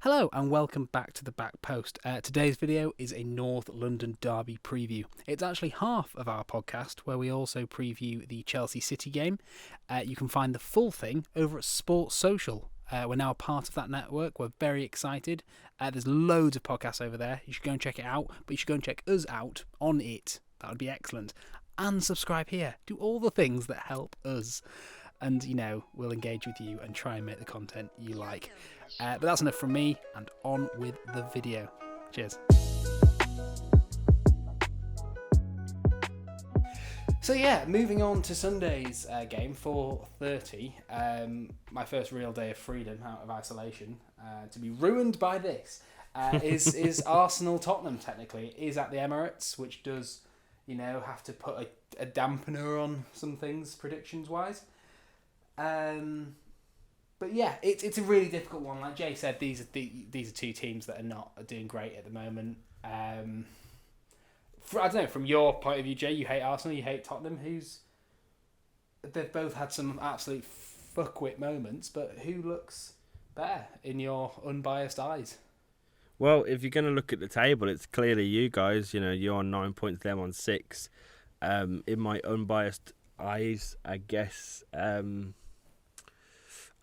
Hello and welcome back to the Back Post. Today's video is a North London derby preview. It's actually half of our podcast where we also preview the Chelsea City game. You can find the full thing over at Sports Social. We're now a part of that network. We're very excited. There's loads of podcasts over there. You should go and check it out, but you should go and check us out on it. That would be excellent. And subscribe here. Do all the things that help us. And, we'll engage with you and try and make the content you like. But that's enough from me, and on with the video. Cheers. So moving on to Sunday's game, 4:30. My first real day of freedom out of isolation, to be ruined by this, is Arsenal-Tottenham, technically. It is at the Emirates, which does, have to put a dampener on some things, predictions-wise. But yeah, it's a really difficult one. Like Jay said, these are two teams that are not doing great at the moment. I don't know, from your point of view, Jay, you hate Arsenal, you hate Tottenham. They've both had some absolute fuckwit moments, but who looks better in your unbiased eyes? Well, if you're going to look at the table, it's clearly you guys. You're on 9 points, them on 6. In my unbiased eyes, I guess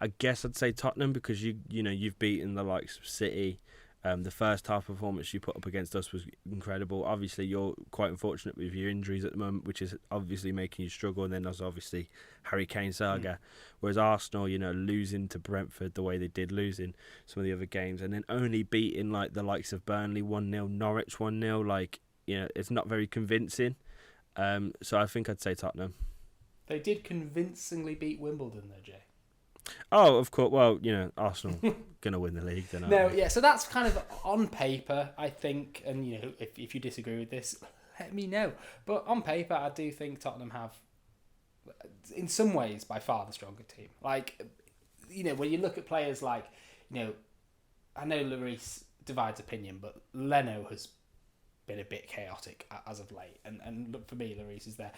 I'd say Tottenham, because you've beaten the likes of City. The first half performance you put up against us was incredible. Obviously, you're quite unfortunate with your injuries at the moment, which is obviously making you struggle. And then there's obviously Harry Kane saga. Whereas Arsenal, losing to Brentford the way they did, losing some of the other games, and then only beating like the likes of Burnley 1-0, Norwich 1-0. It's not very convincing. So I think I'd say Tottenham. They did convincingly beat Wimbledon, though, Jay. Oh, of course. Well, Arsenal going to win the league, then. No, yeah, so that's kind of on paper, I think, and, if you disagree with this, let me know. But on paper, I do think Tottenham have, in some ways, by far the stronger team. Like, when you look at players like, I know Lloris divides opinion, but Leno has been a bit chaotic as of late. And look, for me, Lloris is there.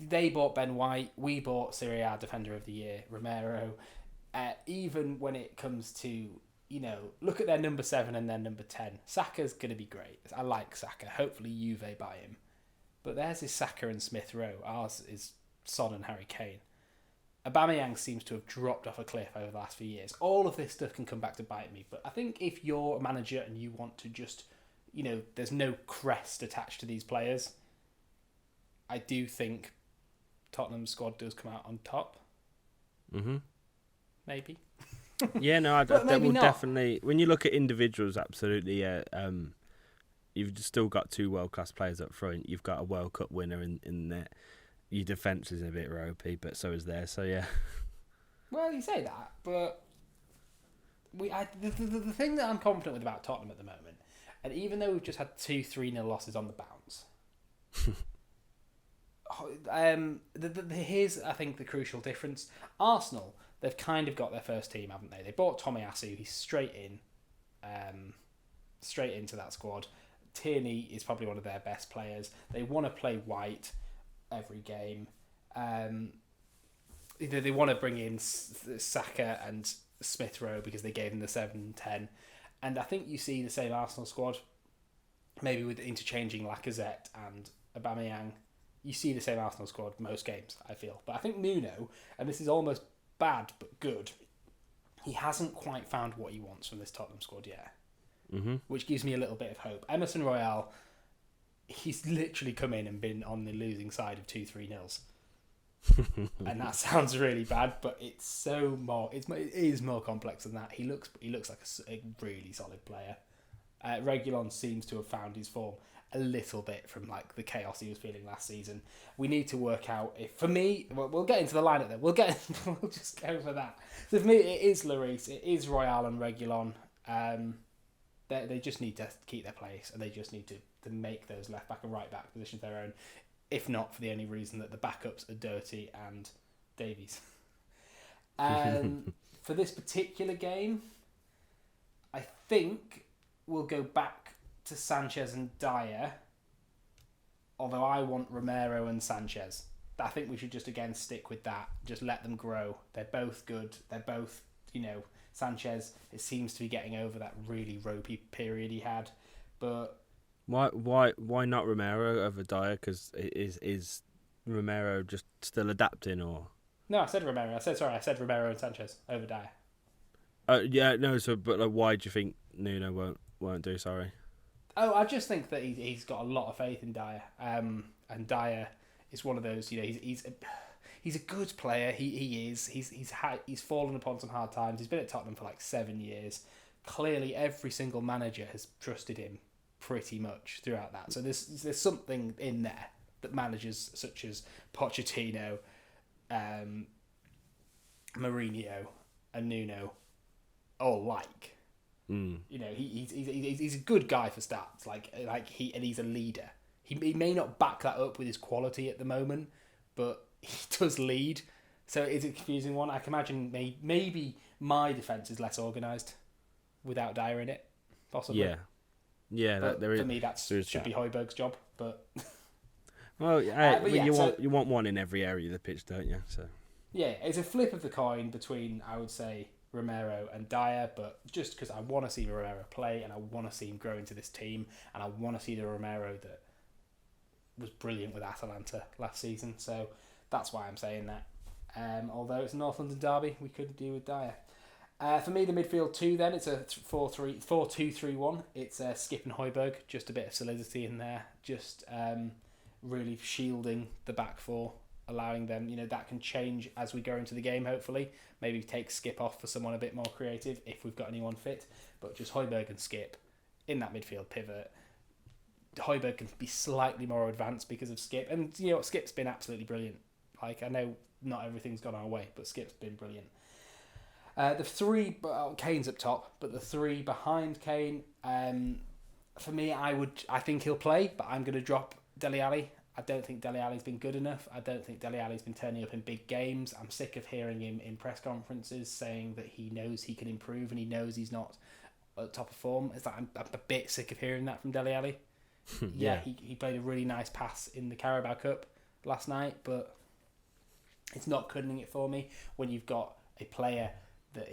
They bought Ben White. We bought Serie A Defender of the Year, Romero. Even when it comes to, look at their number 7 and their number 10. Saka's going to be great. I like Saka. Hopefully Juve buy him. But theirs is Saka and Smith Rowe. Ours is Son and Harry Kane. Aubameyang seems to have dropped off a cliff over the last few years. All of this stuff can come back to bite me. But I think if you're a manager and you want to just, there's no crest attached to these players, I do think Tottenham's squad does come out on top. Maybe. Yeah, no, that will definitely. When you look at individuals, absolutely, yeah. You've still got 2 world-class players up front. You've got a World Cup winner in there. Your defence is a bit ropey, but so is theirs. So yeah. Well, you say that, but the thing that I'm confident with about Tottenham at the moment, and even though we've just had 2 3-0 losses on the bounce. Here's, I think, the crucial difference. Arsenal, they've kind of got their first team, haven't they? They bought Tomiyasu. He's straight into that squad. Tierney is probably one of their best players. They want to play White every game. They want to bring in Saka and Smith Rowe because they gave him the 7-10. And I think you see the same Arsenal squad, maybe with interchanging Lacazette and Aubameyang. You see the same Arsenal squad most games, I feel. But I think Nuno, and this is almost bad but good, he hasn't quite found what he wants from this Tottenham squad yet. Which gives me a little bit of hope. Emerson Royale, he's literally come in and been on the losing side of 2-3-0s. And that sounds really bad, but it is more complex than that. He looks like a really solid player. Reguilon seems to have found his form a little bit from like the chaos he was feeling last season. We need to work out if, for me, we'll get into the lineup then. We'll just go for that. So for me, it is Lloris, it is Royale and Reguilon. They just need to keep their place, and they just need to make those left back and right back positions their own. If not for the only reason that the backups are Dirty and Davies. For this particular game, I think we'll go back to Sanchez and Dyer, although I want Romero and Sanchez. I think we should just again stick with that. Just let them grow. They're both good. They're both, Sanchez, it seems to be getting over that really ropey period he had. But why not Romero over Dyer? Because is Romero just still adapting, or? No, I said Romero. I said Romero and Sanchez over Dyer. Yeah, no. So, but like, why do you think Nuno won't do? Sorry. Oh, I just think that he's got a lot of faith in Dyer. And Dyer is one of those. He's a good player. He is. He's fallen upon some hard times. He's been at Tottenham for like 7 years. Clearly, every single manager has trusted him pretty much throughout that. So there's something in there that managers such as Pochettino, Mourinho, and Nuno all like. He's a good guy for stats. And he's a leader. He may not back that up with his quality at the moment, but he does lead. So it's a confusing one. I can imagine maybe my defence is less organised without Dyer in it, possibly. Yeah. For me, that should be Højbjerg's job. But well, you want one in every area of the pitch, don't you? So yeah, it's a flip of the coin between, I would say, Romero and Dyer, but just because I want to see Romero play and I want to see him grow into this team, and I want to see the Romero that was brilliant with Atalanta last season. So that's why I'm saying that. Although it's a North London derby, we could do with Dyer. For me, the midfield two, then it's a 4-2-3-1. It's Skip and Højbjerg, just a bit of solidity in there, just really shielding the back four, allowing them, that can change as we go into the game, hopefully. Maybe take Skip off for someone a bit more creative if we've got anyone fit. But just Højbjerg and Skip in that midfield pivot. Højbjerg can be slightly more advanced because of Skip. And, Skip's been absolutely brilliant. Like, I know not everything's gone our way, but Skip's been brilliant. The three, Kane's up top, but the three behind Kane, for me, I think he'll play, but I'm going to drop Dele Alli. I don't think Dele Alli's been good enough. I don't think Dele Alli's been turning up in big games. I'm sick of hearing him in press conferences saying that he knows he can improve and he knows he's not at top of form. It's like I'm a bit sick of hearing that from Dele Alli. Yeah, he played a really nice pass in the Carabao Cup last night, but it's not cutting it for me when you've got a player that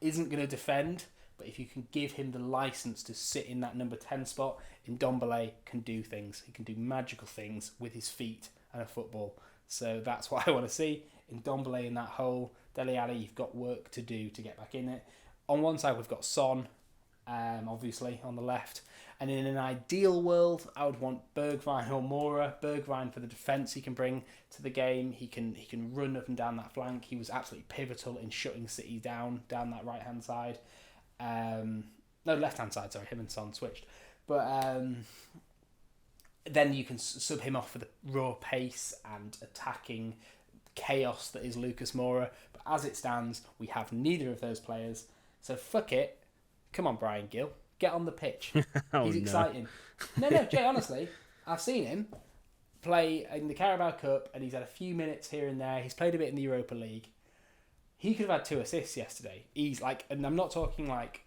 isn't going to defend, but if you can give him the license to sit in that number 10 spot, Ndombele can do things. He can do magical things with his feet and a football. So that's what I want to see. Ndombele in that hole. Dele Alli, you've got work to do to get back in it. On one side, we've got Son, obviously, on the left. And in an ideal world, I would want Bergwijn or Moura. Bergwijn for the defence he can bring to the game. He can run up and down that flank. He was absolutely pivotal in shutting City down that right-hand side. No, left-hand side, sorry. Him and Son switched. But then you can sub him off for the raw pace and attacking chaos that is Lucas Moura. But as it stands, we have neither of those players. So fuck it. Come on, Brian Gill. Get on the pitch. He's exciting. No, Jay, honestly, I've seen him play in the Carabao Cup and he's had a few minutes here and there. He's played a bit in the Europa League. He could have had 2 assists yesterday. He's like, and I'm not talking like,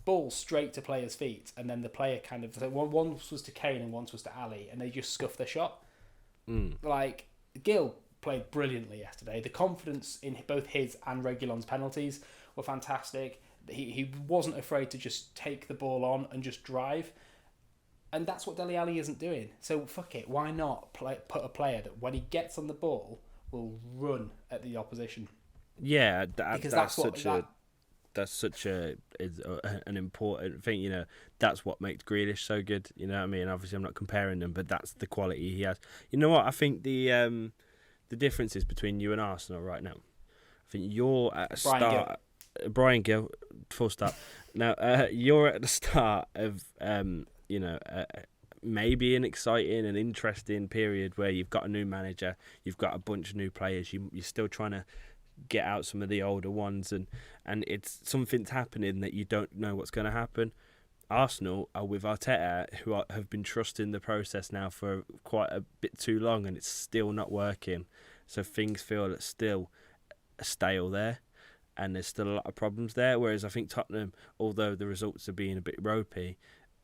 ball straight to players' feet, and then the player kind of, once was to Kane and once was to Ali, and they just scuffed their shot. Like, Gill played brilliantly yesterday. The confidence in both his and Reguilon's penalties were fantastic. He wasn't afraid to just take the ball on and just drive. And that's what Dele Alli isn't doing. So fuck it. Why not put a player that when he gets on the ball will run at the opposition? Yeah, that's such an important thing. That's what makes Grealish so good. You know what I mean? Obviously, I'm not comparing them, but that's the quality he has. You know what? I think the difference is between you and Arsenal right now. I think you're at a start. Brian Gill, full stop. Now, you're at the start of, maybe an exciting and interesting period where you've got a new manager, you've got a bunch of new players, you're still trying to get out some of the older ones, and it's something's happening that you don't know what's going to happen. Arsenal are with Arteta, who have been trusting the process now for quite a bit too long, and it's still not working. So things feel still stale there. And there's still a lot of problems there. Whereas I think Tottenham, although the results are being a bit ropey,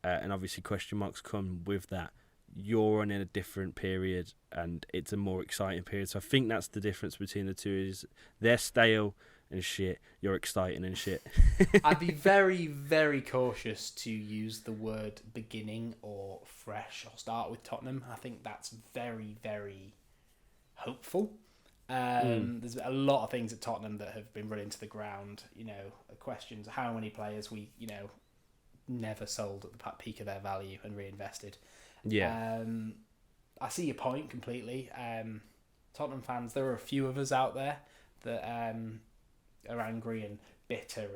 and obviously question marks come with that, you're on in a different period and it's a more exciting period. So I think that's the difference between the two, is they're stale and shit. You're exciting and shit. I'd be very, very cautious to use the word beginning or fresh or start with Tottenham. I think that's very, very hopeful. There's a lot of things at Tottenham that have been run into the ground. Questions how many players we, never sold at the peak of their value and reinvested. Yeah. I see your point completely. Tottenham fans, there are a few of us out there that are angry and bitter,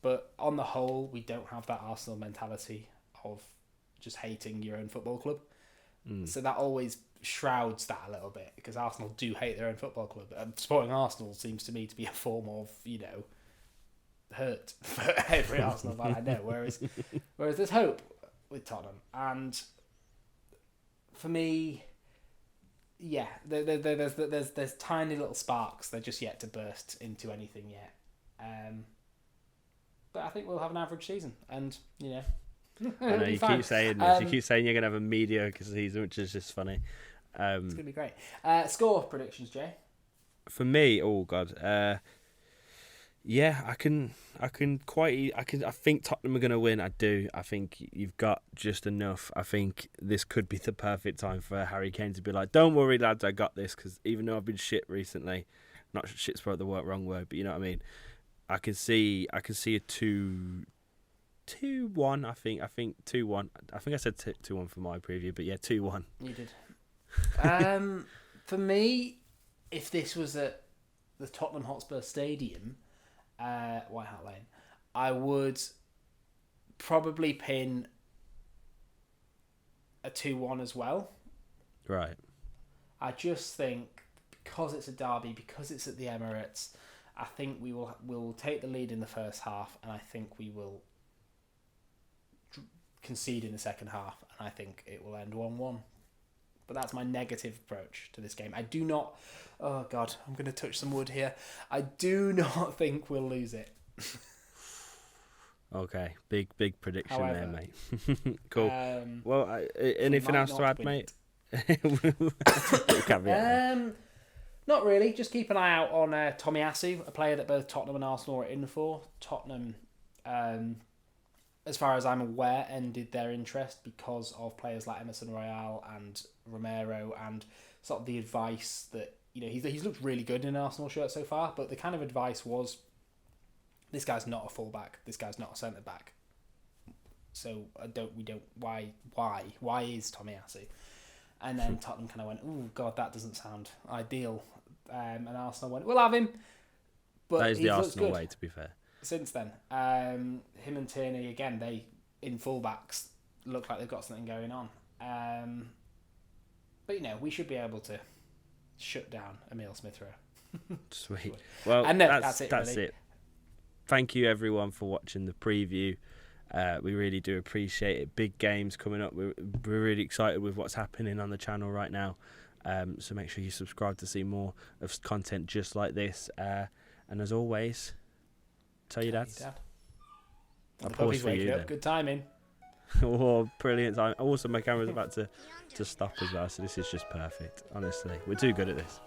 but on the whole, we don't have that Arsenal mentality of just hating your own football club. So that always shrouds that a little bit, because Arsenal do hate their own football club. Supporting Arsenal seems to me to be a form of, hurt for every Arsenal fan I know. Whereas there's hope with Tottenham, and for me, yeah, there's tiny little sparks. They're just yet to burst into anything yet. But I think we'll have an average season, and I know you keep saying this. You keep saying you're gonna have a mediocre season, which is just funny. It's gonna be great. Score predictions, Jay. For me, oh god, yeah, I think Tottenham are gonna win. I do. I think you've got just enough. I think this could be the perfect time for Harry Kane to be like, "Don't worry, lads, I got this." Because even though I've been shit recently, not shit's probably the wrong word, but you know what I mean. I can see a 2-1. I think 2-1. I think I said 2-1 for my preview, but yeah, 2-1. You did. For me, if this was at the Tottenham Hotspur Stadium, White Hart Lane, I would probably pin a 2-1 as well. Right. I just think because it's a derby, because it's at the Emirates, I think we'll take the lead in the first half, and I think we will concede in the second half, and I think it will end 1-1. But that's my negative approach to this game. I do not... Oh, God, I'm going to touch some wood here. I do not think we'll lose it. Okay, big prediction. However, there, mate. Cool. Well, anything else to add, mate? Not really. Just keep an eye out on Tomiyasu, a player that both Tottenham and Arsenal are in for. Tottenham, as far as I'm aware, ended their interest because of players like Emerson Royale and Romero, and sort of the advice that, he's looked really good in an Arsenal shirt so far, but the kind of advice was, this guy's not a fullback, this guy's not a centre back. So why is Tomiyasu? And then Tottenham kind of went, oh God, that doesn't sound ideal. And Arsenal went, we'll have him. But that is the Arsenal way, to be fair. Since then, him and Tierney, again, they, in fullbacks, look like they've got something going on. But, we should be able to shut down Emile Smith-Rowe. Sweet. Well, that's it. Thank you, everyone, for watching the preview. We really do appreciate it. Big games coming up. We're really excited with what's happening on the channel right now. So make sure you subscribe to see more of content just like this. And as always, tell your dads. I'll pause for you then. Good timing. Oh, brilliant time. Also, my camera's about to stop as well, so this is just perfect. Honestly, we're too good at this.